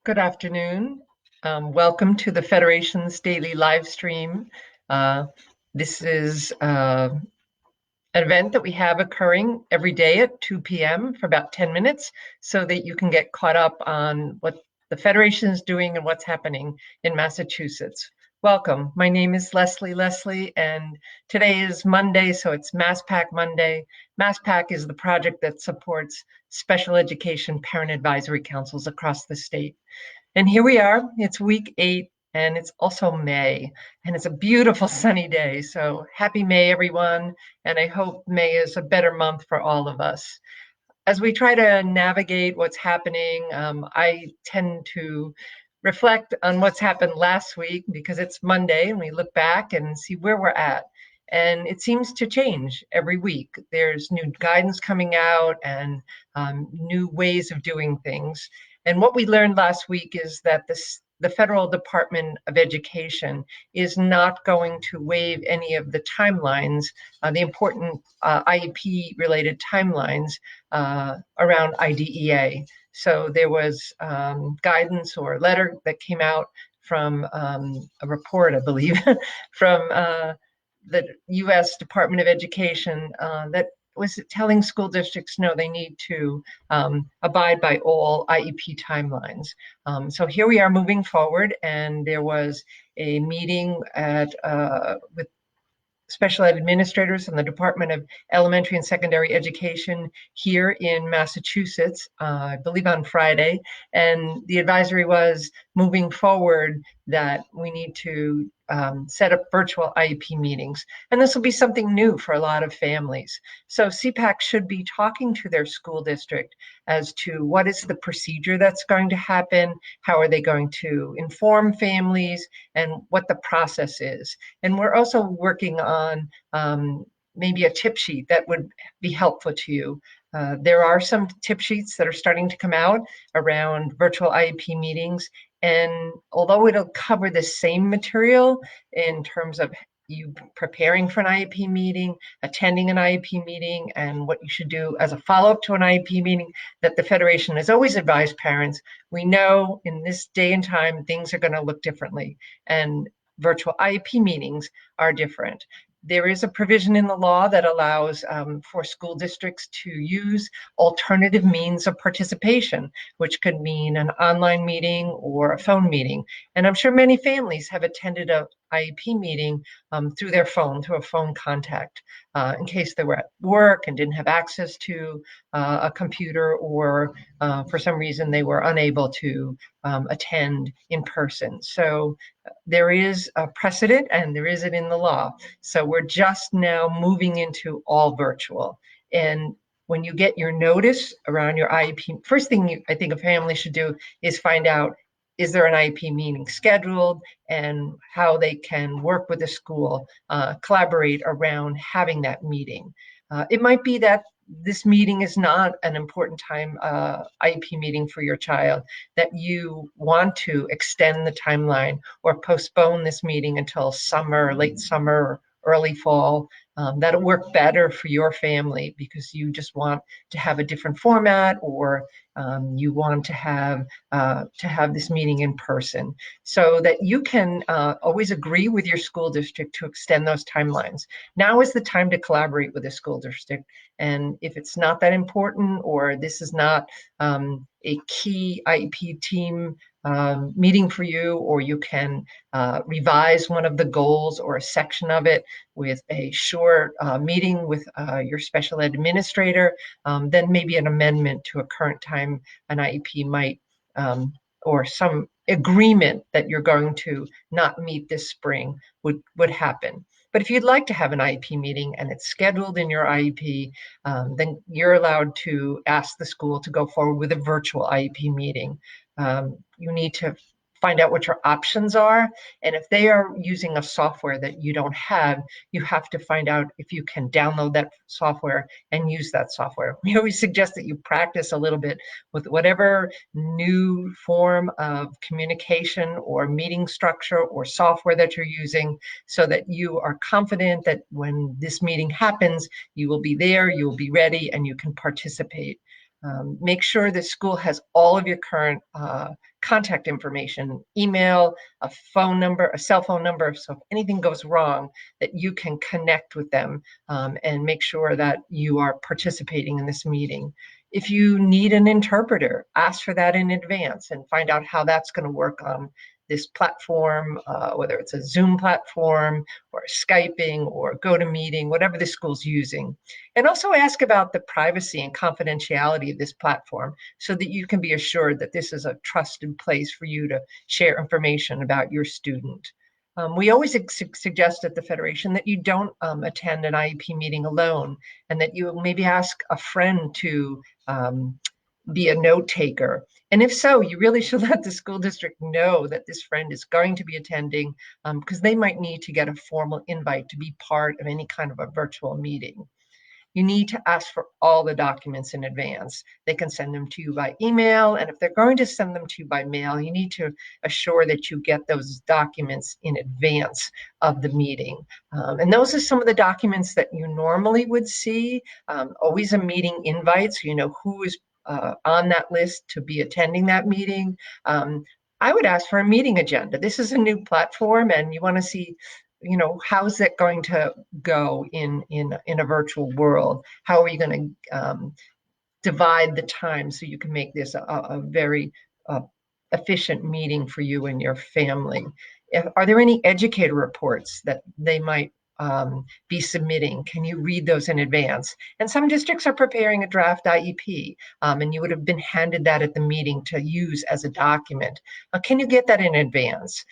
Good afternoon. Welcome to the Federation's daily live stream. This is an event that we have occurring every day at 2 p.m. for about 10 minutes so that you can get caught up on what the Federation is doing and what's happening in Massachusetts. Welcome. My name is Leslie, and today is Monday, so it's MassPAC Monday. MassPAC is the project that supports special education parent advisory councils across the state. And here we are, it's week 8, and it's also May, and it's a beautiful sunny day. So happy May, everyone. And I hope May is a better month for all of us. As we try to navigate what's happening, I tend to reflect on what's happened last week because it's Monday and we look back and see where we're at. And it seems to change every week. There's new guidance coming out and new ways of doing things. And what we learned last week is that the Federal Department of Education is not going to waive any of the timelines, the important IEP related timelines around IDEA. So there was guidance or a letter that came out from a report, I believe, from the U.S. Department of Education that was telling school districts, no, they need to abide by all IEP timelines. So here we are moving forward, and there was a meeting with special ed administrators in the Department of Elementary and Secondary Education here in Massachusetts, I believe on Friday. And the advisory was moving forward that we need to set up virtual IEP meetings. And this will be something new for a lot of families. So CPAC should be talking to their school district as to what is the procedure that's going to happen, how are they going to inform families, and what the process is. And we're also working on maybe a tip sheet that would be helpful to you. There are some tip sheets that are starting to come out around virtual IEP meetings. And although it'll cover the same material in terms of you preparing for an IEP meeting, attending an IEP meeting, and what you should do as a follow-up to an IEP meeting, that the Federation has always advised parents, we know in this day and time, things are going to look differently. And virtual IEP meetings are different. There is a provision in the law that allows for school districts to use alternative means of participation, which could mean an online meeting or a phone meeting. And I'm sure many families have attended a IEP meeting through their phone, through a phone contact, in case they were at work and didn't have access to a computer, or for some reason they were unable to attend in person. So there is a precedent and there is it in the law. So we're just now moving into all virtual. And when you get your notice around your IEP, first thing I think a family should do is find out, is there an IEP meeting scheduled, and how they can work with the school, collaborate around having that meeting. It might be that this meeting is not an important time IEP meeting for your child, that you want to extend the timeline or postpone this meeting until summer, late summer, early fall. That'll work better for your family because you just want to have a different format, or you want to have this meeting in person, so that you can always agree with your school district to extend those timelines. Now is the time to collaborate with the school district. And if it's not that important, or this is not a key IEP team meeting for you, or you can revise one of the goals or a section of it with a short meeting with your special ed administrator, then maybe an amendment to a current time an IEP might, or some agreement that you're going to not meet this spring would happen. But if you'd like to have an IEP meeting and it's scheduled in your IEP, then you're allowed to ask the school to go forward with a virtual IEP meeting. You need to find out what your options are. And if they are using a software that you don't have, you have to find out if you can download that software and use that software. We always suggest that you practice a little bit with whatever new form of communication or meeting structure or software that you're using, so that you are confident that when this meeting happens, you will be there, you will be ready, and you can participate. Make sure the school has all of your current contact information, email, a phone number, a cell phone number, so if anything goes wrong, that you can connect with them and make sure that you are participating in this meeting. If you need an interpreter, ask for that in advance and find out how that's going to work on this platform, whether it's a Zoom platform or Skyping or GoToMeeting, whatever the school's using. And also ask about the privacy and confidentiality of this platform so that you can be assured that this is a trusted place for you to share information about your student. We always suggest at the Federation that you don't attend an IEP meeting alone, and that you maybe ask a friend to be a note taker. And if so, you really should let the school district know that this friend is going to be attending, because they might need to get a formal invite to be part of any kind of a virtual meeting. You need to ask for all the documents in advance. They can send them to you by email, and if they're going to send them to you by mail, you need to assure that you get those documents in advance of the meeting. And those are some of the documents that you normally would see. Always a meeting invite, so you know who is on that list to be attending that meeting. I would ask for a meeting agenda. This is a new platform, and you want to see, how's it going to go in a virtual world? How are you going to divide the time so you can make this a very efficient meeting for you and your family? Are there any educator reports that they might be submitting? Can you read those in advance? And some districts are preparing a draft IEP, and you would have been handed that at the meeting to use as a document. Can you get that in advance?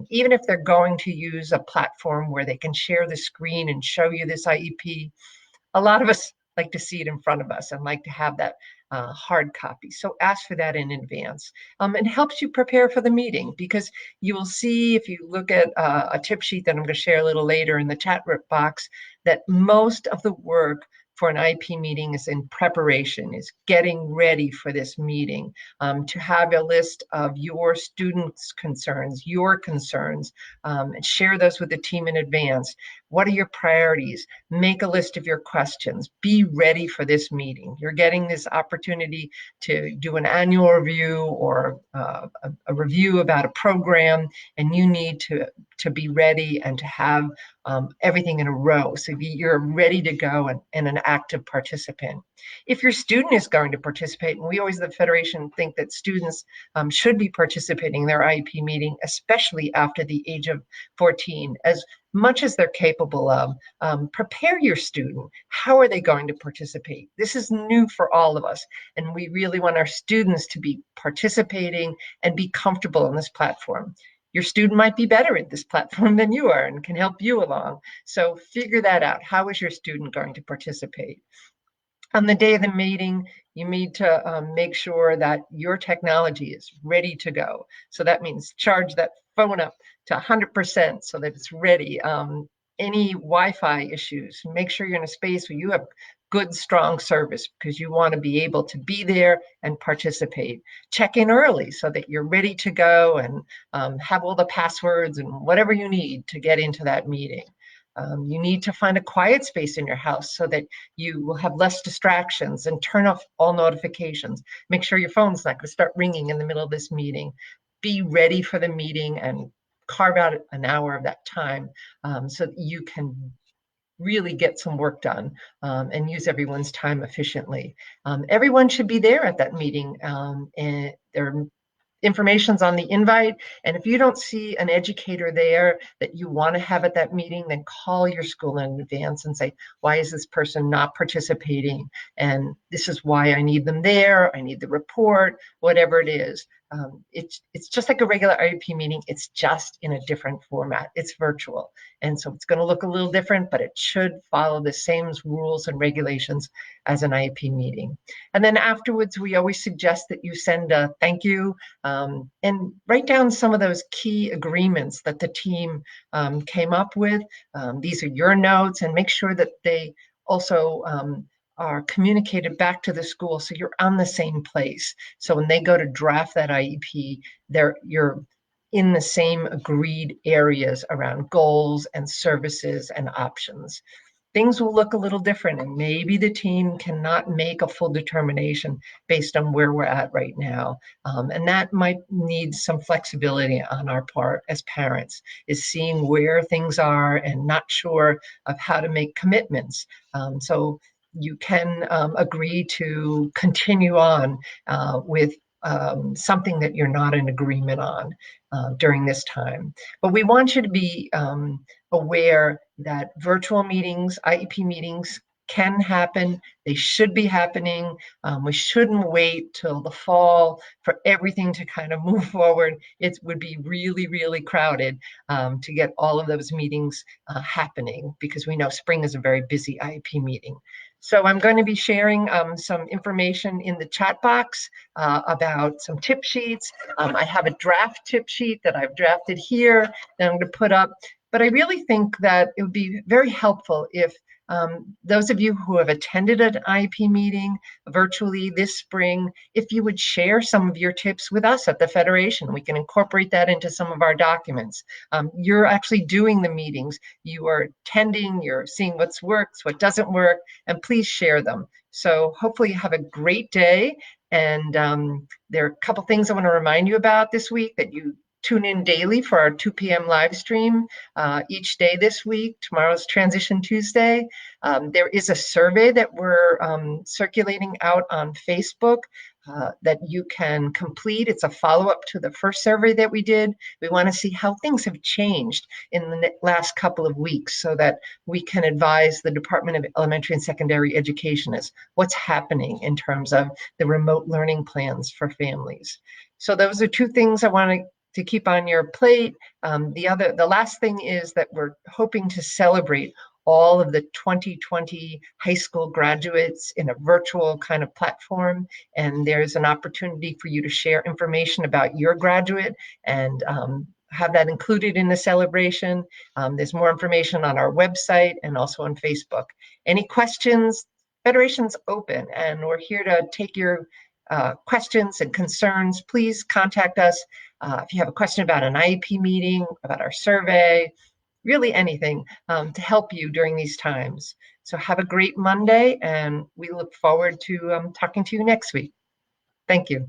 Even if they're going to use a platform where they can share the screen and show you this IEP, a lot of us like to see it in front of us and like to have that hard copy. So ask for that in advance. It helps you prepare for the meeting, because you will see, if you look at a tip sheet that I'm going to share a little later in the chat box, that most of the work for an IEP meeting is in preparation, is getting ready for this meeting, to have a list of your students' concerns, your concerns, and share those with the team in advance. What are your priorities? Make a list of your questions. Be ready for this meeting. You're getting this opportunity to do an annual review or a review about a program, and you need to be ready and to have everything in a row, so you're ready to go and an active participant. If your student is going to participate, and we always at the Federation think that students should be participating in their IEP meeting, especially after the age of 14, as much as they're capable of. Prepare your student. How are they going to participate? This is new for all of us, and we really want our students to be participating and be comfortable on this platform. Your student might be better at this platform than you are and can help you along. So figure that out. How is your student going to participate? On the day of the meeting, you need to make sure that your technology is ready to go. So that means charge that phone up to 100% so that it's ready. Any Wi-Fi issues, make sure you're in a space where you have good, strong service, because you want to be able to be there and participate. Check in early so that you're ready to go and have all the passwords and whatever you need to get into that meeting. You need to find a quiet space in your house so that you will have less distractions, and turn off all notifications. Make sure your phone's not going to start ringing in the middle of this meeting. Be ready for the meeting and carve out an hour of that time so that you can really get some work done and use everyone's time efficiently. Everyone should be there at that meeting, and there information's on the invite. And if you don't see an educator there that you want to have at that meeting, then call your school in advance and say, why is this person not participating? And this is why I need them there. I need the report, whatever it is. It's just like a regular IEP meeting. It's just in a different format. It's virtual. And so it's going to look a little different, but it should follow the same rules and regulations as an IEP meeting. And then afterwards, we always suggest that you send a thank you, and write down some of those key agreements that the team came up with. These are your notes, and make sure that they also are communicated back to the school so you're on the same place. So when they go to draft that IEP, you're in the same agreed areas around goals and services and options. things will look a little different, and maybe the team cannot make a full determination based on where we're at right now. And that might need some flexibility on our part as parents, is seeing where things are and not sure of how to make commitments. So you can agree to continue on with something that you're not in agreement on during this time. But we want you to be aware that virtual meetings, IEP meetings, can happen. They should be happening. We shouldn't wait till the fall for everything to kind of move forward. It would be really, really crowded to get all of those meetings happening, because we know spring is a very busy IEP meeting. So I'm going to be sharing some information in the chat box about some tip sheets. I have a draft tip sheet that I've drafted here that I'm going to put up. But I really think that it would be very helpful if those of you who have attended an IEP meeting virtually this spring, if you would share some of your tips with us at the Federation. We can incorporate that into some of our documents. You're actually doing the meetings. You are attending, you're seeing what works, what doesn't work, and please share them. So hopefully you have a great day. And there are a couple things I want to remind you about this week: that you tune in daily for our 2 p.m. live stream each day this week. Tomorrow's Transition Tuesday. There is a survey that we're circulating out on Facebook that you can complete. It's a follow-up to the first survey that we did. We want to see how things have changed in the last couple of weeks so that we can advise the Department of Elementary and Secondary Education as what's happening in terms of the remote learning plans for families. So those are two things I want to keep on your plate. The last thing is that we're hoping to celebrate all of the 2020 high school graduates in a virtual kind of platform. And there's an opportunity for you to share information about your graduate and have that included in the celebration. There's more information on our website and also on Facebook. Any questions? Federation's open, and we're here to take your questions and concerns. Please contact us if you have a question about an IEP meeting, about our survey, really anything to help you during these times. So have a great Monday, and we look forward to talking to you next week. Thank you.